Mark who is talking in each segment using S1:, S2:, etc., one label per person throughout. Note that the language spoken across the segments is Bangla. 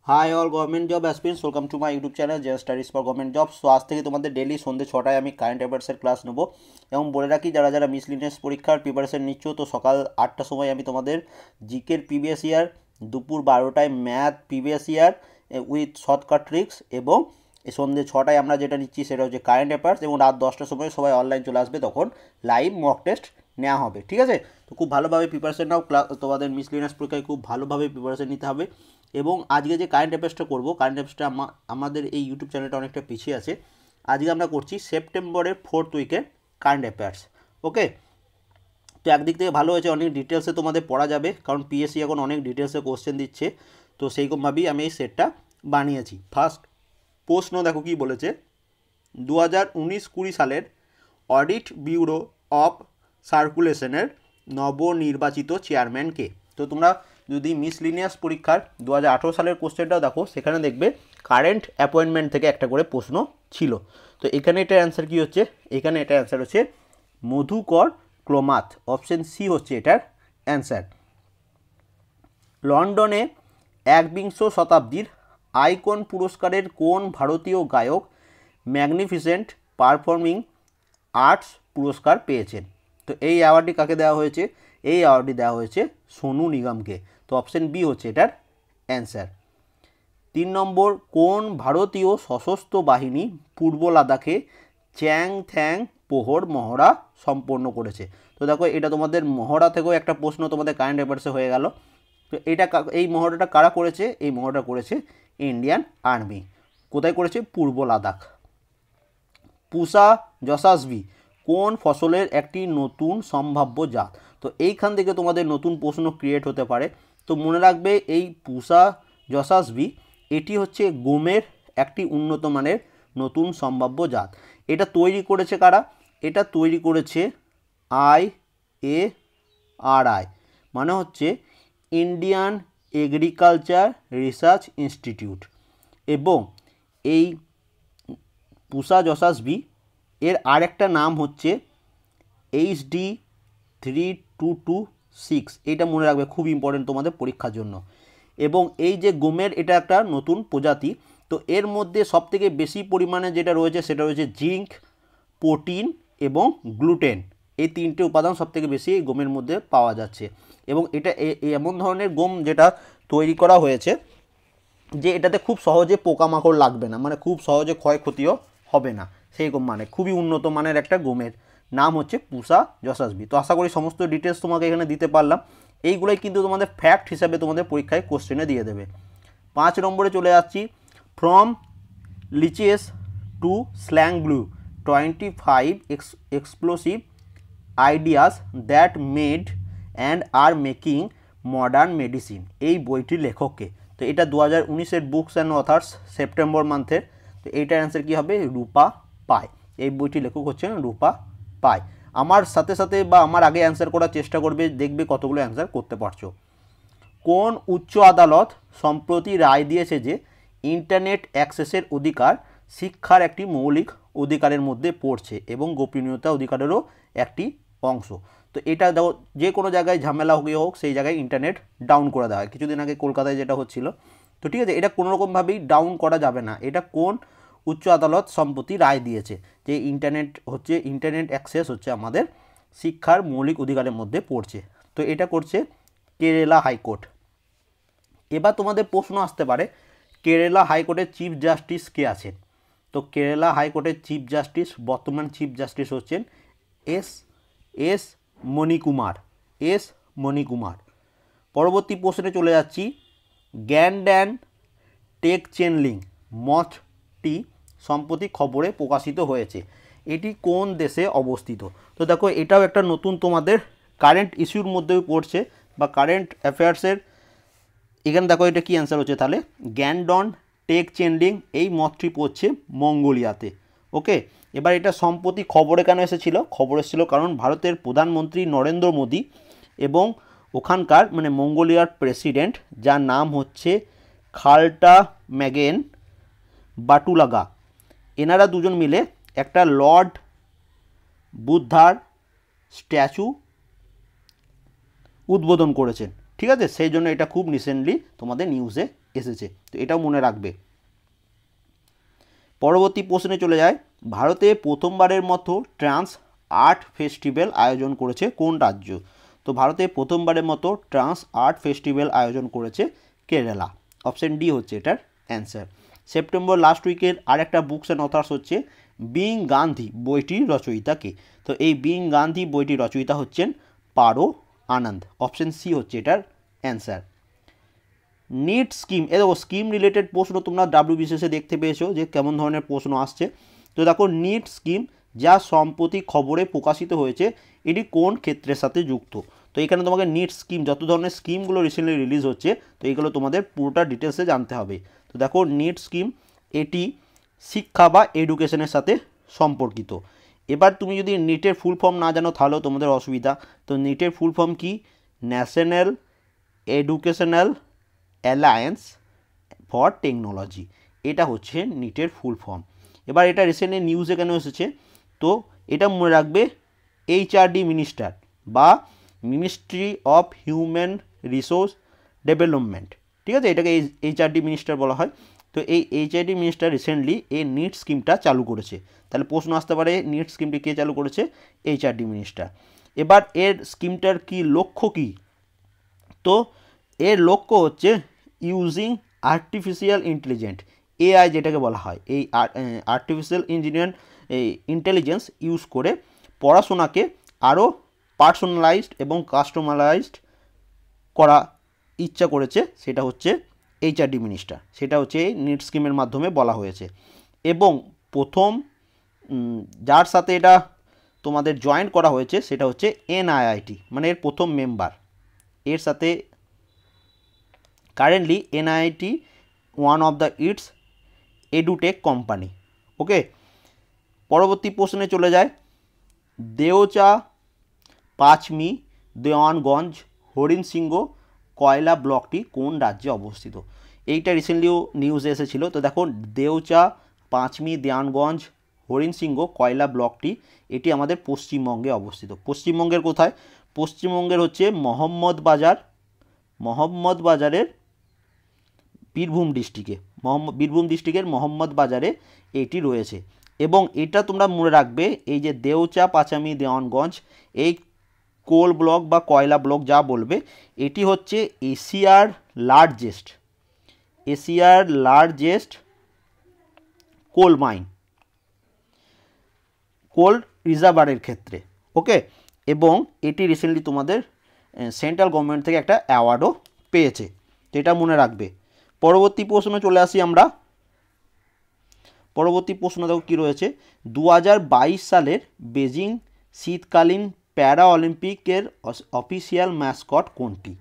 S1: High all government job aspirants, welcome to my YouTube channel J studies for government job. So আজ থেকে তোমাদের ডেলি সন্ধ্যে 6টায় আমি কারেন্ট অ্যাফেয়ার্সের ক্লাস নেবো। এবং বলে রাখি, যারা যারা মিসলিনিয়াস পরীক্ষার প্রিপারেশন নিচ্ছ, তো সকাল 8টার সময় আমি তোমাদের জিকের প্রিভিয়াস ইয়ার, দুপুর 12টায় math previous year with shortcut tricks, এবং সন্ধ্যে 6টায় আমরা যেটা নিচ্ছি সেটা হচ্ছে কারেন্ট অ্যাফেয়ার্স, এবং রাত 10টার সময় সবাই অনলাইন চলে আসবে, তখন লাইভ মক টেস্ট নেওয়া হবে। ঠিক আছে, তো খুব ভালোভাবে প্রিপারেশন নাও। তোমাদের মিসলিনিয়াস পরীক্ষায় খুব ভালোভাবে প্রিপারেশন নিতে হবে। এবং আজকে যে কারেন্ট অ্যাফেয়ার্সটা করবো, কারেন্ট অ্যাফেয়ার্সটা আমাদের এই ইউটিউব চ্যানেলটা অনেকটা পিছিয়ে আছে। আজকে আমরা করছি সেপ্টেম্বরের 4th উইকের কারেন্ট অ্যাফেয়ার্স। ওকে, তো একদিক থেকে ভালো হয়েছে, অনেক ডিটেলসে তোমাদের পড়া যাবে, কারণ পিএসসি এখন অনেক ডিটেলসে কোশ্চেন দিচ্ছে। তো সেইরকমভাবেই আমি এই সেটটা বানিয়েছি। ফার্স্ট প্রশ্ন দেখো কি বলেছে, 2019-20 সালের অডিট ব্যুরো অফ সার্কুলেশনের নবনির্বাচিত চেয়ারম্যান কে? তো তোমরা যদি মিসলিনিয়াস পরীক্ষার 2018 সালের কোশ্চেনটাও দেখো, সেখানে দেখবে কারেন্ট অ্যাপয়েন্টমেন্ট থেকে একটা করে প্রশ্ন ছিল। তো এখানে এটার অ্যান্সার কী হচ্ছে? এখানে এটার অ্যান্সার হচ্ছে মধুকর ক্লোমাথ। অপশন সি হচ্ছে এটার অ্যান্সার। লন্ডনে একবিংশ শতাব্দীর আইকন পুরস্কারের কোন ভারতীয় গায়ক ম্যাগনিফিসেন্ট পারফর্মিং আর্টস পুরস্কার পেয়েছেন? তো এই অ্যাওয়ার্ডটি কাকে দেওয়া হয়েছে? এই অ্যাওয়ার্ডটি দেওয়া হয়েছে সোনু নিগমকে। তো অপশন বি হচ্ছে এটার অ্যান্সার। 3 নম্বর, কোন ভারতীয় সশস্ত্র বাহিনী পূর্ব লাদাখে চ্যাংথ্যাং প্রহর মহড়া সম্পন্ন করেছে? তো দেখো, এটা তোমাদের মহড়া থেকেও একটা প্রশ্ন তোমাদের কারেন্ট অ্যাফেয়ার্সে হয়ে গেল। তো এই মহড়াটা কারা করেছে? এই মহড়াটা করেছে ইন্ডিয়ান আর্মি। কোথায় করেছে? পূর্ব লাদাখ। পুসা যশাসবি কোন ফসলের একটি নতুন সম্ভাব্য জাত? তো এইখান থেকে তোমাদের নতুন প্রশ্ন ক্রিয়েট হতে পারে। তো মনে রাখবে, এই পুসা যশাসবি এটি হচ্ছে গমের একটি উন্নত মানের নতুন সম্ভাব্য জাত। এটা তৈরি করেছে কারা? এটা তৈরি করেছে IARI, মানে হচ্ছে ইন্ডিয়ান এগ্রিকালচার রিসার্চ ইনস্টিটিউট। এবং এই পুসা যশাসবি এর আরেকটা নাম হচ্ছে HD3226। এটা মনে রাখবে, খুব ইম্পর্টেন্ট তোমাদের পরীক্ষার জন্য। এবং এই যে গমের, এটা একটা নতুন প্রজাতি। তো এর মধ্যে সবথেকে বেশি পরিমাণে যেটা রয়েছে সেটা রয়েছে জিঙ্ক, প্রোটিন এবং গ্লুটেন। এই তিনটে উপাদান সবথেকে বেশি এই গমের মধ্যে পাওয়া যাচ্ছে। এবং এটা এমন ধরনের গম যেটা তৈরি করা হয়েছে যে এটাতে খুব সহজে পোকামাকড় লাগবে না, মানে খুব সহজে ক্ষয়ক্ষতিও হবে না। সেই গম মানে খুবই উন্নত মানের একটা গমের নাম হচ্ছে পুসা যশাসবি। তো আশা করি সমস্ত ডিটেলস তোমাকে এখানে দিতে পারলাম। এইগুলোই কিন্তু তোমাদের ফ্যাক্ট হিসাবে তোমাদের পরীক্ষায় কোশ্চেনে দিয়ে দেবে। 5 নম্বরে চলে যাচ্ছি। From leeches to slang blue 25 explosive ideas that made and are making modern medicine, এই বইটির লেখককে? তো এটা 2019-এর বুকস অ্যান্ড অথার্স সেপ্টেম্বর মান্থের। তো এইটার অ্যান্সার কী হবে? রূপা পায়। এই বইটির লেখক হচ্ছেন রূপা পায়। আমার সাথে সাথে বা আমার আগে অ্যান্সার করার চেষ্টা করবে, দেখবে কতগুলো অ্যান্সার করতে পারছো। কোন উচ্চ আদালত সম্প্রতি রায় দিয়েছে যে ইন্টারনেট অ্যাক্সেসের অধিকার শিক্ষার একটি মৌলিক অধিকারের মধ্যে পড়ছে এবং গোপনীয়তা অধিকারেরও একটি অংশ? তো এটা যে কোনো জায়গায় ঝামেলা হয়ে হোক, সেই জায়গায় ইন্টারনেট ডাউন করে দেওয়া হয়। কিছুদিন আগে কলকাতায় যেটা হচ্ছিল। তো ঠিক আছে, এটা কোনোরকমভাবেই ডাউন করা যাবে না। এটা কোন উচ্চ আদালত সম্প্রতি রায় দিয়েছে যে ইন্টারনেট অ্যাক্সেস হচ্ছে আমাদের শিক্ষার মৌলিক অধিকারের মধ্যে পড়ছে? তো এটা করছে কেরালা হাইকোর্ট। এবার তোমাদের প্রশ্ন আসতে পারে, কেরালা হাইকোর্টের চিফ জাস্টিস কে আছেন? তো কেরালা হাইকোর্টের চিফ জাস্টিস, বর্তমান চিফ জাস্টিস হচ্ছেন এস মণিকুমার। পরবর্তী প্রশ্নে চলে যাচ্ছি। গ্যান্ড্যান টেক চেনলিং মঠটি সম্প্রতি খবরে প্রকাশিত হয়েছে, এটি কোন দেশে অবস্থিত? তো দেখো, এটাও একটা নতুন তোমাদের কারেন্ট ইস্যুর মধ্যেও পড়ছে বা কারেন্ট অ্যাফেয়ার্সের। এখানে দেখো এটা কি অ্যান্সার হচ্ছে তাহলে, গ্যান্ডন টেক চেনলিং এই মঠটি পড়ছে মঙ্গোলিয়াতে। ওকে, এবার এটা সম্প্রতি খবরে কেন এসেছিল? খবর এসেছিল কারণ ভারতের প্রধানমন্ত্রী নরেন্দ্র মোদী এবং ওখানকার মানে মঙ্গোলিয়ার প্রেসিডেন্ট, যার নাম হচ্ছে খাল্টাম্যাগেন বাটুলাগা, এনারা দুজন মিলে একটা লর্ড বুদ্ধার স্ট্যাচু উদ্বোধন করেছেন। ঠিক আছে, সেই জন্য এটা খুব রিসেন্টলি তোমাদের নিউজে এসেছে, তো এটাও মনে রাখবে। পরবর্তী প্রশ্নে চলে যায়, ভারতে প্রথমবারের মতো ট্রান্স আর্ট ফেস্টিভ্যাল আয়োজন করেছে কোন রাজ্য? তো ভারতে প্রথমবারের মতো ট্রান্স আর্ট ফেস্টিভ্যাল আয়োজন করেছে কেরালা। অপশন ডি হচ্ছে এটার অ্যান্সার। সেপ্টেম্বর লাস্ট উইকের আরেকটা বুকস অ্যান্ড অথার্স হচ্ছে বিং গান্ধী বইটির রচয়িতা কে? তো এই বিং গান্ধী বইটির রচয়িতা হচ্ছেন পারো আনন্দ। অপশন সি হচ্ছে এটার অ্যান্সার। নিট স্কিম, এ দেখো স্কিম রিলেটেড প্রশ্ন তোমরা ডাব্লিউবিসিএসে দেখতে পেয়েছো যে কেমন ধরনের প্রশ্ন আসছে। তো দেখো নিট স্কিম যা সম্প্রতি খবরে প্রকাশিত হয়েছে এটি কোন ক্ষেত্রের সাথে যুক্ত? তো এখানে তোমাকে নিট স্কিম, যত ধরনের স্কিমগুলো রিসেন্টলি রিলিজ হচ্ছে তো এইগুলো তোমাদের পুরোটা ডিটেলসে জানতে হবে। তো দেখো নিট স্কিম এটি শিক্ষা বা এডুকেশনের সাথে সম্পর্কিত। এবার তুমি যদি নিটের ফুল ফর্ম না জানো তাহলেও তোমাদের অসুবিধা। তো নিটের ফুল ফর্ম কি? National educational alliance for technology, এটা হচ্ছে নিটের ফুল ফর্ম। এবার এটা রিসেন্টলি নিউজে কেন এসেছে? তো এটা মনে রাখবে এইচআরডি মিনিস্টার বা ministry of human resource development, ঠিক আছে, এটাকে এইচআরডি মিনিস্টার বলা হয়। তো এই এইচআরডি মিনিস্টার রিসেন্টলি এই নিট স্কিমটা চালু করেছে। তাহলে প্রশ্ন আসতে পারে নিট স্কিমটি কে চালু করেছে? HRD minister. এবার এর স্কিমটার কি লক্ষ্য কি? তো এর লক্ষ্য হচ্ছে ইউজিং আর্টিফিশিয়াল ইন্টেলিজেন্স, এআই যেটাকে বলা হয়, এই আর্টিফিশিয়াল ইন্টেলিজেন্স ইউজ করে পড়াশোনাকে আরও পার্সোনালাইজড এবং কাস্টমারাইজড করা ইচ্ছা করেছে, সেটা হচ্ছে এইচআরডি মিনিস্টার, সেটা হচ্ছে এই নিট স্কিমের মাধ্যমে বলা হয়েছে। এবং প্রথম যার সাথে এটা তোমাদের জয়েন করা হয়েছে সেটা হচ্ছে এনআইআইটি, মানে এর প্রথম মেম্বার। এর সাথে currently NIIT one of the its edutech company. Okay, পরবর্তী প্রশ্নে চলে যায়, দেওচা, পাঁচমি, দেওয়ানগঞ্জ, হরিণ সিংহ, কয়লা ব্লকটি কোন রাজ্যে অবস্থিত? এইটা রিসেন্টলিও নিউজে এসেছিল। তো দেখো দেওচা, পাঁচমি, দেওয়ানগঞ্জ, হরিণ সিংহ, কয়লা ব্লকটি এটি আমাদের পশ্চিমবঙ্গে অবস্থিত। পশ্চিমবঙ্গের কোথায়? পশ্চিমবঙ্গের হচ্ছে মোহাম্মদ বাজারের বীরভূম ডিস্ট্রিক্টের মোহাম্মদ বাজারে এটি রয়েছে। এবং এটা তোমরা মনে রাখবে, এই যে দেওচা, পাঁচামি, দেওয়ানগঞ্জ, এই কোল ব্লক বা কয়লা ব্লক যা বলবে, এটি হচ্ছে এশিয়ার লার্জেস্ট কোল মাইন, কোল রিজার্ভারের ক্ষেত্রে। ওকে, এবং এটি রিসেন্টলি তোমাদের সেন্ট্রাল গভর্নমেন্ট থেকে একটা অ্যাওয়ার্ডও পেয়েছে, যেটা মনে রাখবে। পরবর্তী প্রশ্ন চলে আসি আমরা। পরবর্তী প্রশ্ন দেখো কী রয়েছে, 2022 সালের বেজিং শীতকালীন প্যারা অলিম্পিকের অফিসিয়াল ম্যাসকট কোনটি?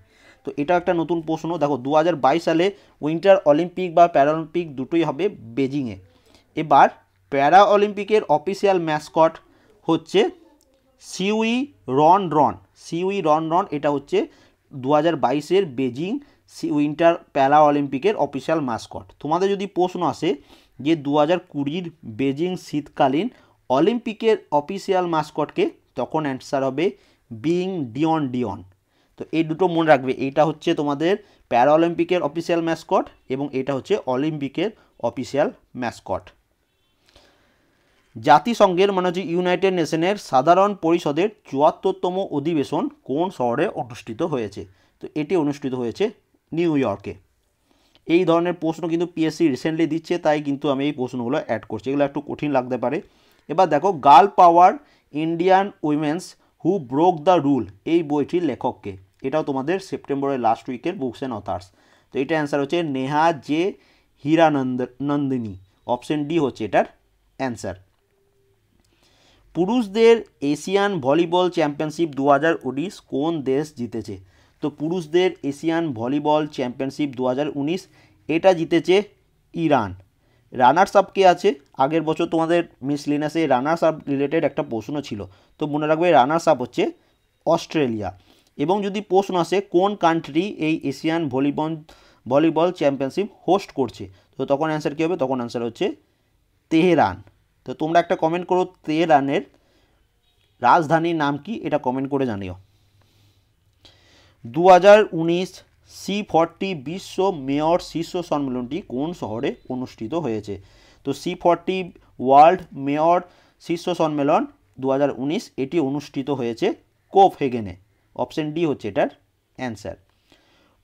S1: তো এটা একটা নতুন প্রশ্ন। দেখো 2022 সালে উইন্টার অলিম্পিক বা প্যারা অলিম্পিক দুটোই হবে বেজিংয়ে। এবার প্যারা অলিম্পিকের অফিসিয়াল ম্যাসকট হচ্ছে সিউই রন, এটা হচ্ছে 2022-এর বেজিং উইন্টার প্যারা অলিম্পিকের অফিসিয়াল ম্যাসকট। তোমাদের যদি প্রশ্ন আসে যে 2020-র বেজিং শীতকালীন অলিম্পিকের অফিসিয়াল ম্যাসকটকে, তখন অ্যান্সার হবে বিং ডিয়ন। তো এই দুটো মনে রাখবে, এইটা হচ্ছে তোমাদের প্যারা অলিম্পিকের অফিসিয়াল ম্যাসকট এবং এটা হচ্ছে অলিম্পিকের অফিসিয়াল ম্যাসকট। জাতিসংঘের মানে হচ্ছে ইউনাইটেড নেশনের সাধারণ পরিষদের 74তম অধিবেশন কোন শহরে অনুষ্ঠিত হয়েছে? তো এটি অনুষ্ঠিত হয়েছে নিউ ইয়র্কে। এই ধরনের প্রশ্ন কিন্তু পিএসসি রিসেন্টলি দিচ্ছে, তাই কিন্তু আমি এই প্রশ্নগুলো অ্যাড করছি, এগুলো একটু কঠিন লাগতে পারে। এবার দেখো girl power Indian women's who broke the rule, এই বইটির লেখককে? এটাও তোমাদের সেপ্টেম্বরের লাস্ট উইকের বুকস অ্যান্ড অথার্স। তো এটা অ্যান্সার হচ্ছে নেহা জে হীরানন্দিনী। অপশন ডি হচ্ছে এটার অ্যান্সার। পুরুষদের এশিয়ান ভলিবল চ্যাম্পিয়নশিপ 2019 কোন দেশ জিতেছে? তো পুরুষদের এশিয়ান ভলিবল চ্যাম্পিয়নশিপ 2019 এটা জিতেছে ইরান। রানার্স আপ কে আছে? আগের বছর তোমাদের মিসলিনাসে রানার্স আপ রিলেটেড একটা প্রশ্ন ছিল, তো মনে রাখবে রানার্স আপ হচ্ছে অস্ট্রেলিয়া। এবং যদি প্রশ্ন আসে কোন কান্ট্রি এই এশিয়ান ভলিবল চ্যাম্পিয়নশিপ হোস্ট করছে, তো তখন অ্যান্সার কী হবে? তখন অ্যান্সার হচ্ছে তেহরান। তো তোমরা একটা কমেন্ট করো তেহরানের রাজধানীর নাম কি, এটা কমেন্ট করে জানিও। 2019 C40 বিশ্ব মেয়র শীর্ষ সম্মেলনটি কোন শহরে অনুষ্ঠিত হয়েছে? তো C40 ওয়ার্ল্ড মেয়র শীর্ষ সম্মেলন 2019 এটি অনুষ্ঠিত হয়েছে কোপহেগেনে। অপশন ডি হচ্ছে এটার অ্যান্সার।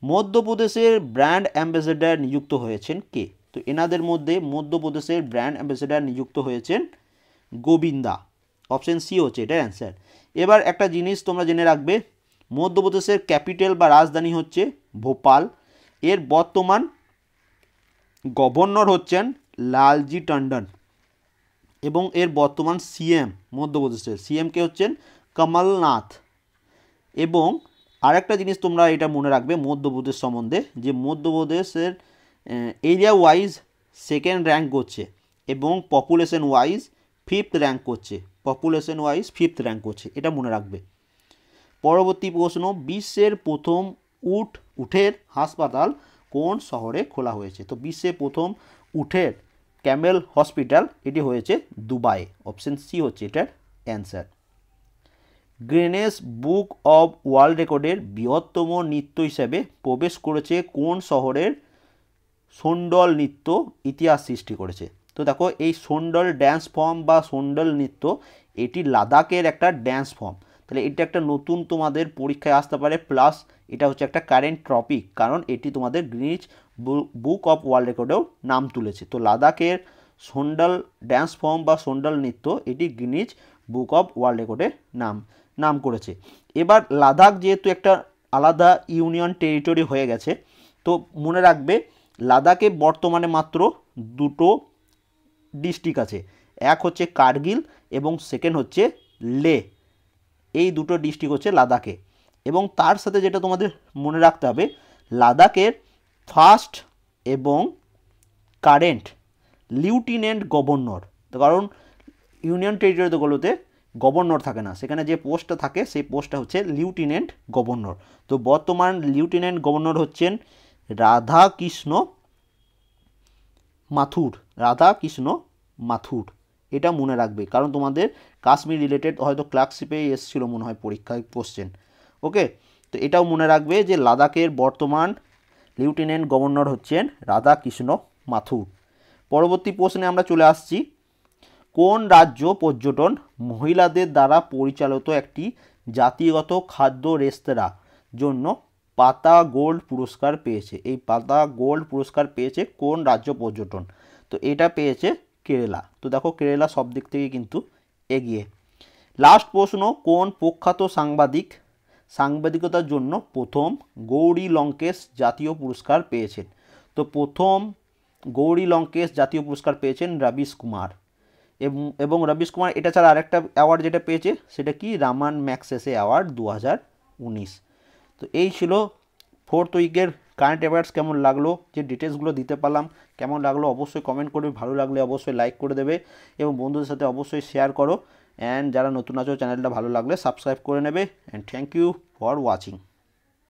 S1: মধ্যপ্রদেশের ব্র্যান্ড অ্যাম্বাসেডর নিযুক্ত হয়েছেন কে? তো এনাদের মধ্যে মধ্যপ্রদেশের ব্র্যান্ড অ্যাম্বাসেডর নিযুক্ত হয়েছেন গোবিন্দা। অপশন সি হচ্ছে এটার অ্যান্সার। এবার একটা জিনিস তোমরা জেনে রাখবে, মধ্যপ্রদেশের ক্যাপিটাল বা রাজধানী হচ্ছে ভোপাল। এর বর্তমান গভর্নর হচ্ছেন লালজি টন্ডন এবং এর বর্তমান সিএম মধ্যপ্রদেশের সিএমকে হচ্ছেন কমলনাথ। এবং আরেকটা জিনিস তোমরা এটা মনে রাখবে মধ্যপ্রদেশ সম্বন্ধে, যে মধ্যপ্রদেশের এরিয়া ওয়াইজ সেকেন্ড র্যাঙ্ক করছে এবং পপুলেশন ওয়াইজ ফিফথ র্যাঙ্ক করছে, এটা মনে রাখবে। পরবর্তী প্রশ্ন, বিশ্বের প্রথম উটের হাসপাতাল কোন শহরে খোলা হয়েছে? তো বিশ্বের প্রথম উটের ক্যামেল হসপিটাল এটি হয়েছে দুবাই। অপশন সি হচ্ছে এটার answer. Guinness book of world রেকর্ডের বৃহত্তম নৃত্য হিসেবে প্রবেশ করেছে কোন শহরের সোন্ডল নৃত্য ইতিহাস সৃষ্টি করেছে? তো দেখো, এই সোন্ডল ড্যান্স ফর্ম বা সোন্ডল নৃত্য এটি লাদাখের একটা ড্যান্স ফর্ম। তাহলে এটা একটা নতুন তোমাদের পরীক্ষায় আসতে পারে, প্লাস এটা হচ্ছে একটা কারেন্ট টপিক, কারণ এটি তোমাদের গিনিজ বুক অফ ওয়ার্ল্ড রেকর্ডেও নাম তুলেছে। তো লাদাখের সোন্ডল ড্যান্স ফর্ম বা সোন্ডল নৃত্য এটি গিনিজ বুক অফ ওয়ার্ল্ড রেকর্ডে নাম করেছে। এবার লাদাখ যেহেতু একটা আলাদা ইউনিয়ন টেরিটরি হয়ে গেছে, তো মনে রাখবে লাদাখে বর্তমানে মাত্র দুটো ডিস্ট্রিক্ট আছে, এক হচ্ছে কার্গিল এবং সেকেন্ড হচ্ছে লে। এই দুটো ডিস্ট্রিক্ট হচ্ছে লাদাখে। এবং তার সাথে যেটা তোমাদের মনে রাখতে হবে, লাদাখের ফার্স্ট এবং কারেন্ট লিউটিনেন্ট গভর্নর, কারণ ইউনিয়ন টেরিটরিগুলোতে গভর্নর থাকে না, সেখানে যে পোস্টটা থাকে সেই পোস্টটা হচ্ছে লিউটিনেন্ট গভর্নর। তো বর্তমান লিউটিনেন্ট গভর্নর হচ্ছেন রাধাকৃষ্ণ মাথুর। এটা মনে রাখবে, কারণ তোমাদের কাশ্মীর রিলেটেড হয়তো ক্লার্কশিপে এসেছিলো মনে হয় পরীক্ষায় কোশ্চেন। ওকে, তো এটাও মনে রাখবে যে লাদাখের বর্তমান লিউটেন্যান্ট গভর্নর হচ্ছেন রাধাকৃষ্ণ মাথুর। পরবর্তী প্রশ্নে আমরা চলে আসছি, কোন রাজ্য পর্যটন মহিলাদের দ্বারা পরিচালিত একটি জাতিগত খাদ্য রেস্তোরাঁ জন্য পাতা গোল্ড পুরস্কার পেয়েছে? এই পাতা গোল্ড পুরস্কার পেয়েছে কোন রাজ্য পর্যটন? তো এটা পেয়েছে কেরালা। তো দেখো, কেরালা সব দিক থেকে কিন্তু এগিয়ে। লাস্ট প্রশ্ন, কোন প্রখ্যাত সাংবাদিকতার জন্য প্রথম গৌরী লঙ্কেশ জাতীয় পুরস্কার পেয়েছেন? তো প্রথম গৌরী লঙ্কেশ জাতীয় পুরস্কার পেয়েছেন রবিশ কুমার। এবং রবিশ কুমার এটা ছাড়া আরেকটা অ্যাওয়ার্ড যেটা পেয়েছে সেটা কি রামান ম্যাগসেসে অ্যাওয়ার্ড 2019। তো এই ছিল ফোর্থ উইকের কারেন্ট অ্যাফেয়ার্স। কেমন লাগলো, যে ডিটেলসগুলো দিতে পারলাম কেমন লাগলো অবশ্যই কমেন্ট করবে, ভালো লাগলে অবশ্যই লাইক করে দেবে এবং বন্ধুদের সাথে অবশ্যই শেয়ার করো। অ্যান্ড যারা নতুন আছো চ্যানেলটা ভালো লাগলে সাবস্ক্রাইব করে নেবে। And thank you for watching.